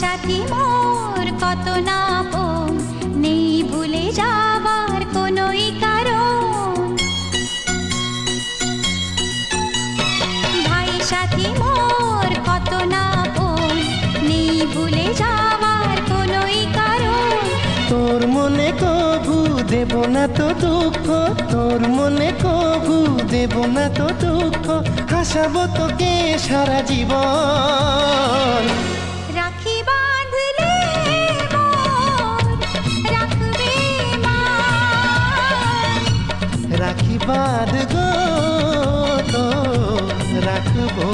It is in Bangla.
সাথী মোর কত না আপন, নেই ভুলে যাবার কোনোই কারণ। ভাই সাথী মোর কত না আপন, নেই ভুলে যাবার কোনোই কারণ। তোর মনে কভু দেব না তো দুঃখ, তোর মনে কভু দেব না তো দুঃখ, হাসাবো তোকে সারা জীবন। রাখি বাঁধলে মোর রাখবে মা, রাখি বাঁধ গো তো রাখবো